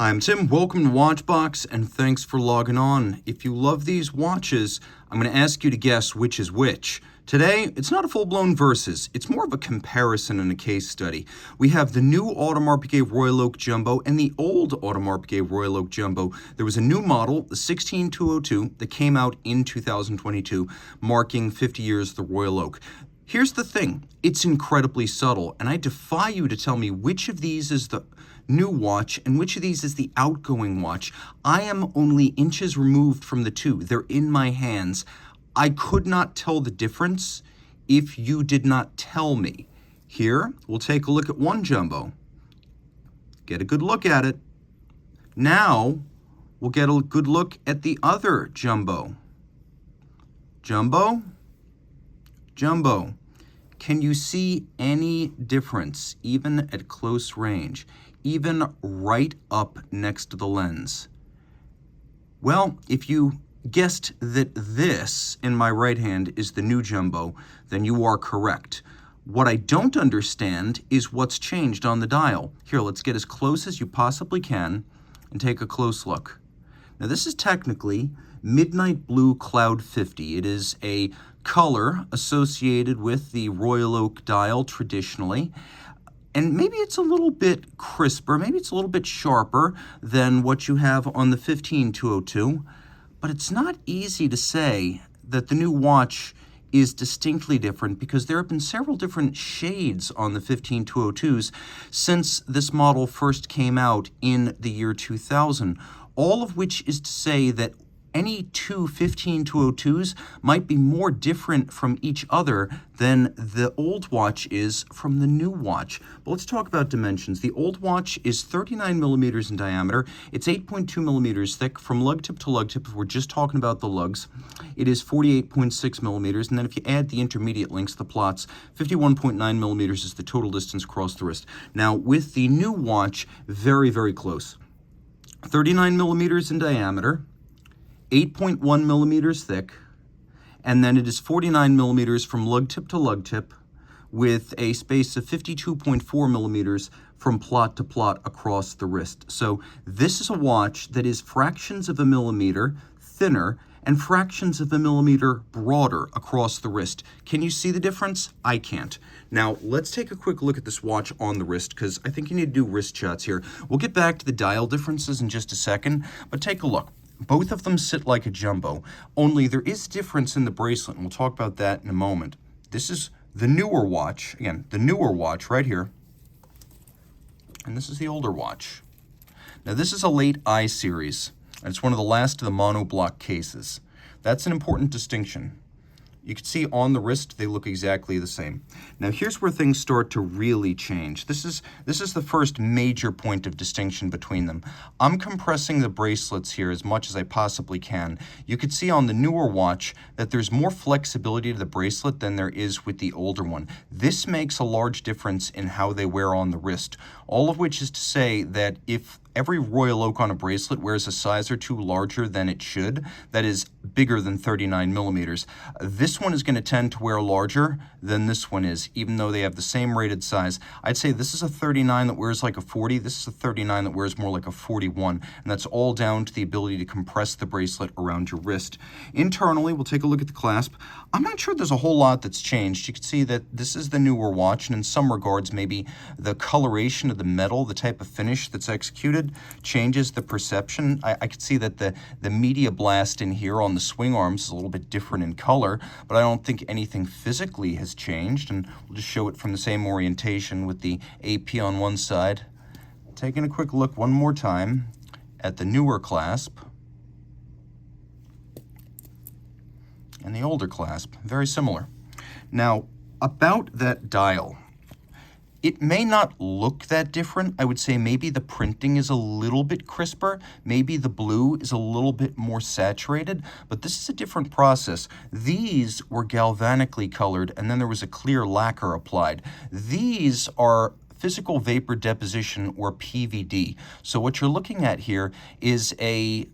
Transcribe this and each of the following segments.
Hi, I'm Tim. Welcome to Watchbox, and thanks for logging on. If you love these watches, I'm going to ask you to guess which is which. Today, it's not a full-blown versus. It's more of a comparison and a case study. We have the new Audemars Piguet Royal Oak Jumbo and the old Audemars Piguet Royal Oak Jumbo. There was a new model, the 16202, that came out in 2022, marking 50 years of the Royal Oak. Here's the thing. It's incredibly subtle, and I defy you to tell me which of these is the new watch and which of these is the outgoing watch. I am only inches removed from the two. They're in my hands. I could not tell the difference if you did not tell me. Here, we'll take a look at one jumbo. Get a good look at it. Now, we'll get a good look at the other jumbo. Jumbo, jumbo. Can you see any difference, even at close range? Even right up next to the lens? Well, if you guessed that this in my right hand is the new jumbo, then you are correct. What I don't understand is what's changed on the dial. Here, let's get as close as you possibly can and take a close look. Now, this is technically Midnight Blue Cloud 50. It is a color associated with the Royal Oak dial traditionally. And maybe it's a little bit crisper, maybe it's a little bit sharper than what you have on the 15202, but it's not easy to say that the new watch is distinctly different because there have been several different shades on the 15202s since this model first came out in the year 2000, all of which is to say that any two 15202s might be more different from each other than the old watch is from the new watch. But let's talk about dimensions. The old watch is 39 millimeters in diameter. It's 8.2 millimeters thick from lug tip to lug tip. If we're just talking about the lugs, it is 48.6 millimeters. And then if you add the intermediate links, the plots, 51.9 millimeters is the total distance across the wrist. Now, with the new watch, very, very close. 39 millimeters in diameter, 8.1 millimeters thick, and then it is 49 millimeters from lug tip to lug tip with a space of 52.4 millimeters from plot to plot across the wrist. So this is a watch that is fractions of a millimeter thinner and fractions of a millimeter broader across the wrist. Can you see the difference? I can't. Now, let's take a quick look at this watch on the wrist because I think you need to do wrist shots here. We'll get back to the dial differences in just a second, but take a look. Both of them sit like a jumbo, only there is difference in the bracelet, and we'll talk about that in a moment. This is the newer watch, again, the newer watch right here, and this is the older watch. Now, this is a late I series, and it's one of the last of the monoblock cases. That's an important distinction. You can see on the wrist, they look exactly the same. Now, here's where things start to really change. This is the first major point of distinction between them. I'm compressing the bracelets here as much as I possibly can. You could see on the newer watch that there's more flexibility to the bracelet than there is with the older one. This makes a large difference in how they wear on the wrist, all of which is to say that if every Royal Oak on a bracelet wears a size or two larger than it should, that is bigger than 39 millimeters. This one is going to tend to wear larger than this one is, even though they have the same rated size. I'd say this is a 39 that wears like a 40. This is a 39 that wears more like a 41. And that's all down to the ability to compress the bracelet around your wrist. Internally, we'll take a look at the clasp. I'm not sure there's a whole lot that's changed. You can see that this is the newer watch, and in some regards, maybe the coloration of the metal, the type of finish that's executed, changes the perception. I could see that the media blast in here on the swing arms is a little bit different in color, but I don't think anything physically has changed, and we'll just show it from the same orientation with the AP on one side. Taking a quick look one more time at the newer clasp and the older clasp, very similar. Now, about that dial, it may not look that different. I would say maybe the printing is a little bit crisper. Maybe the blue is a little bit more saturated, but this is a different process. These were galvanically colored, and then there was a clear lacquer applied. These are physical vapor deposition, or PVD. So what you're looking at here is a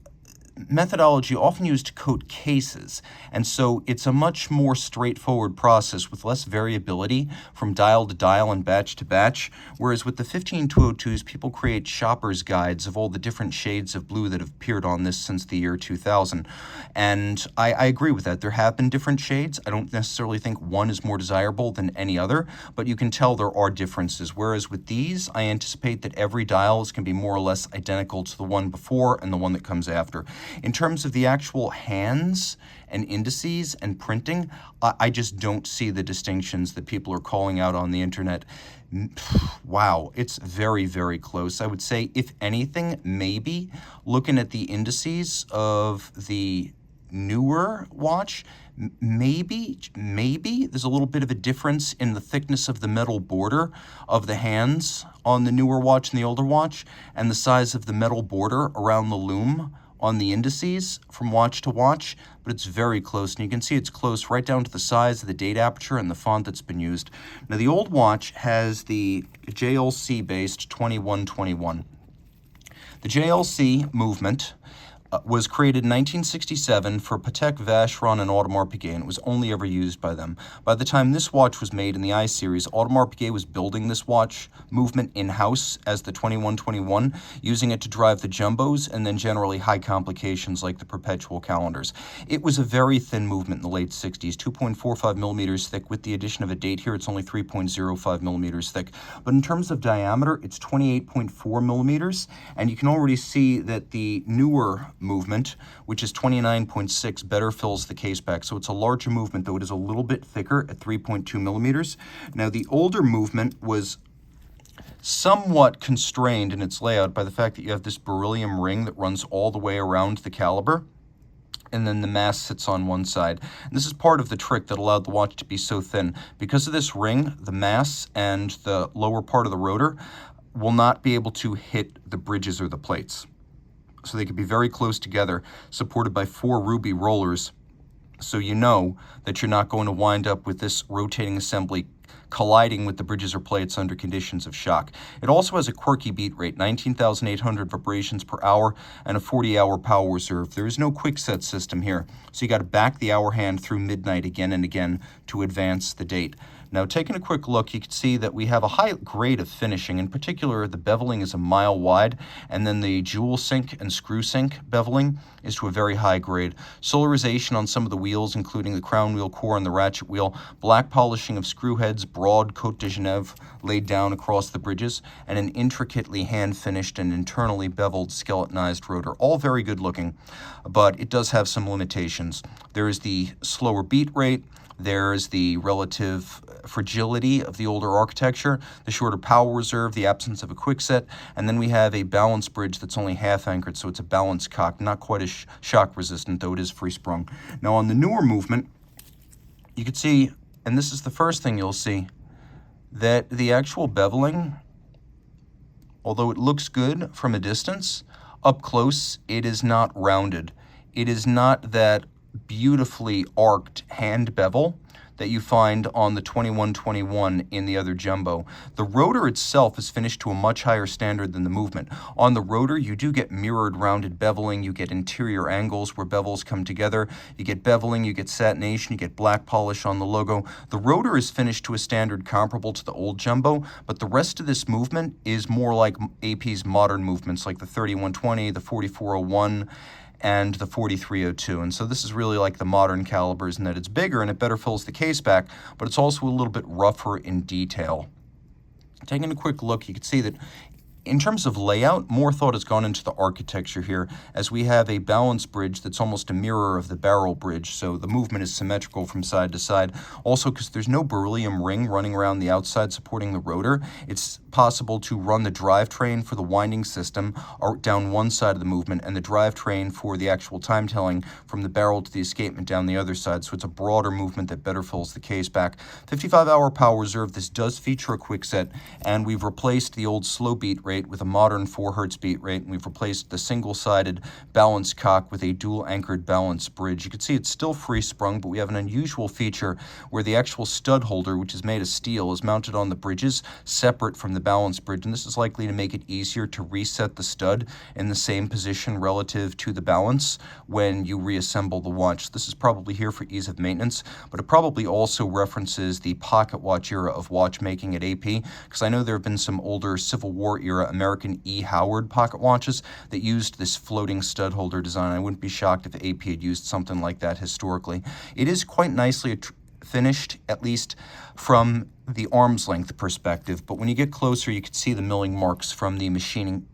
methodology often used to coat cases, and so it's a much more straightforward process with less variability from dial to dial and batch to batch, whereas with the 15202s, people create shopper's guides of all the different shades of blue that have appeared on this since the year 2000. And I agree with that. There have been different shades. I don't necessarily think one is more desirable than any other, but you can tell there are differences, whereas with these, I anticipate that every dial is going to be more or less identical to the one before and the one that comes after. In terms of the actual hands and indices and printing, I just don't see the distinctions that people are calling out on the internet. Wow, it's very, very close. I would say, if anything, maybe looking at the indices of the newer watch, maybe there's a little bit of a difference in the thickness of the metal border of the hands on the newer watch and the older watch, and the size of the metal border around the loom on the indices from watch to watch, but it's very close, and you can see it's close right down to the size of the date aperture and the font that's been used. Now, the old watch has the JLC-based 2121. The JLC movement was created in 1967 for Patek Vacheron and Audemars Piguet, and it was only ever used by them. By the time this watch was made in the I series, Audemars Piguet was building this watch movement in-house as the 2121, using it to drive the jumbos and then generally high complications like the perpetual calendars. It was a very thin movement in the late 60s, 2.45 millimeters thick. With the addition of a date here, it's only 3.05 millimeters thick. But in terms of diameter, it's 28.4 millimeters, and you can already see that the newer movement, which is 29.6, better fills the case back. So it's a larger movement, though it is a little bit thicker at 3.2 millimeters. Now, the older movement was somewhat constrained in its layout by the fact that you have this beryllium ring that runs all the way around the caliber, and then the mass sits on one side. And this is part of the trick that allowed the watch to be so thin. Because of this ring, the mass and the lower part of the rotor will not be able to hit the bridges or the plates. So they could be very close together, supported by 4 ruby rollers, so you know that you're not going to wind up with this rotating assembly colliding with the bridges or plates under conditions of shock. It also has a quirky beat rate, 19,800 vibrations per hour, and a 40-hour power reserve. There is no quick set system here, so you got to back the hour hand through midnight again and again to advance the date. Now, taking a quick look, you can see that we have a high grade of finishing. In particular, the beveling is a mile wide, and then the jewel sink and screw sink beveling is to a very high grade. Solarization on some of the wheels, including the crown wheel core and the ratchet wheel, black polishing of screw heads, broad Côte de Genève laid down across the bridges, and an intricately hand-finished and internally beveled skeletonized rotor. All very good looking, but it does have some limitations. There is the slower beat rate, there's the relative fragility of the older architecture, the shorter power reserve, the absence of a quickset, and then we have a balance bridge that's only half anchored, so it's a balance cock, not quite as shock resistant, though it is free sprung. Now, on the newer movement, you can see, and this is the first thing you'll see, that the actual beveling, although it looks good from a distance, up close, it is not rounded. It is not that beautifully arced hand bevel that you find on the 2121 in the other jumbo. The rotor itself is finished to a much higher standard than the movement. On the rotor, you do get mirrored rounded beveling, you get interior angles where bevels come together, you get beveling, you get satination, you get black polish on the logo. The rotor is finished to a standard comparable to the old jumbo, but the rest of this movement is more like AP's modern movements, like the 3120, the 4401, and the 4302. And so this is really like the modern calibers in that it's bigger and it better fills the case back, but it's also a little bit rougher in detail. Taking a quick look, you can see that in terms of layout, more thought has gone into the architecture here, as we have a balance bridge that's almost a mirror of the barrel bridge, so the movement is symmetrical from side to side. Also, because there's no beryllium ring running around the outside supporting the rotor, it's possible to run the drivetrain for the winding system down one side of the movement and the drivetrain for the actual time telling from the barrel to the escapement down the other side, so it's a broader movement that better fills the case back. 55-hour power reserve. This does feature a quickset, and we've replaced the old slow beat rate rate with a modern 4 Hz beat rate, and we've replaced the single-sided balance cock with a dual-anchored balance bridge. You can see it's still free-sprung, but we have an unusual feature where the actual stud holder, which is made of steel, is mounted on the bridges separate from the balance bridge, and this is likely to make it easier to reset the stud in the same position relative to the balance when you reassemble the watch. This is probably here for ease of maintenance, but it probably also references the pocket watch era of watchmaking at AP, because I know there have been some older Civil War era American E. Howard pocket watches that used this floating stud holder design. I wouldn't be shocked if AP had used something like that historically. It is quite nicely finished, at least from the arm's length perspective, but when you get closer you can see the milling marks from the machining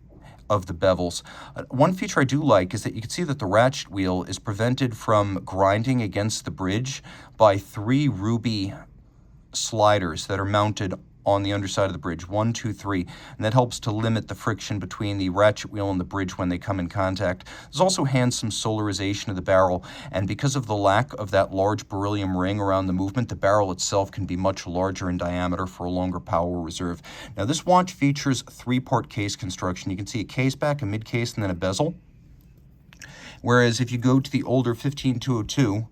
of the bevels. One feature I do like is that you can see that the ratchet wheel is prevented from grinding against the bridge by 3 ruby sliders that are mounted on the underside of the bridge, 1, 2, 3, and that helps to limit the friction between the ratchet wheel and the bridge when they come in contact. There's also handsome solarization of the barrel, and because of the lack of that large beryllium ring around the movement, the barrel itself can be much larger in diameter for a longer power reserve. Now this watch features 3-part case construction. You can see a case back, a mid case, and then a bezel. Whereas if you go to the older 15202,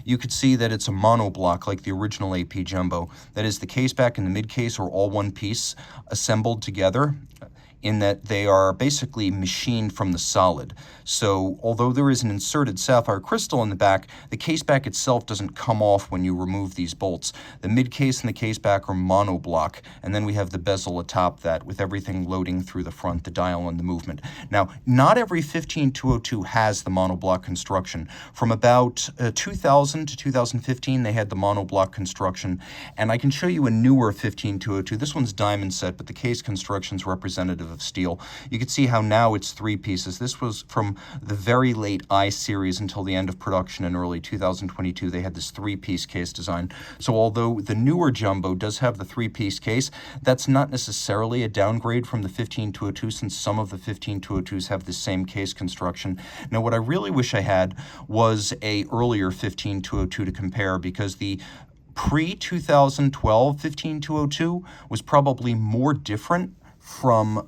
you could see that it's a monoblock like the original AP Jumbo. That is, the case back and the mid case are all one piece assembled together, in that they are basically machined from the solid. So although there is an inserted sapphire crystal in the back, the case back itself doesn't come off when you remove these bolts. The mid case and the case back are monoblock, and then we have the bezel atop that with everything loading through the front, the dial and the movement. Now, not every 15202 has the monoblock construction. From about 2000 to 2015, they had the monoblock construction, and I can show you a newer 15202. This one's diamond set, but the case construction is representative of steel. You can see how now it's 3 pieces. This was from the very late I series until the end of production in early 2022. They had this 3-piece case design. So although the newer Jumbo does have the 3-piece case, that's not necessarily a downgrade from the 15202, since some of the 15202s have the same case construction. Now what I really wish I had was a earlier 15202 to compare, because the pre-2012 15202 was probably more different from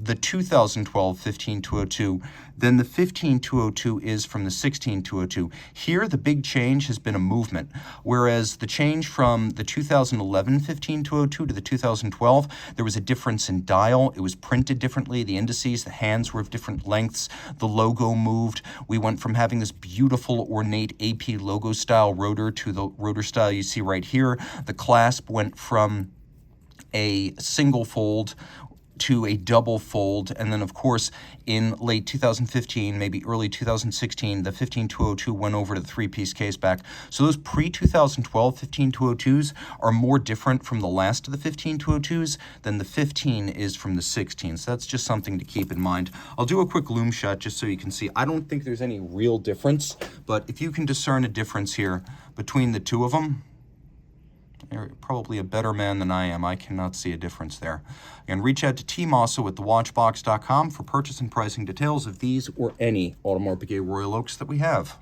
the 2012 15202 than the 15202 is from the 16202. Here, the big change has been a movement, whereas the change from the 2011 15202 to the 2012, there was a difference in dial. It was printed differently. The indices, the hands were of different lengths. The logo moved. We went from having this beautiful, ornate AP logo style rotor to the rotor style you see right here. The clasp went from a single fold to a double fold, and then of course in late 2015, maybe early 2016, the 15202 went over to the 3-piece case back. So those pre-2012 15202s are more different from the last of the 15202s than the 15 is from the 16. So that's just something to keep in mind. I'll do a quick loom shot just so you can see. I don't think there's any real difference, but if you can discern a difference here between the two of them, you're probably a better man than I am. I cannot see a difference there. Again, reach out to tmosso@thewatchbox.com for purchase and pricing details of these or any Audemars Piguet Royal Oaks that we have.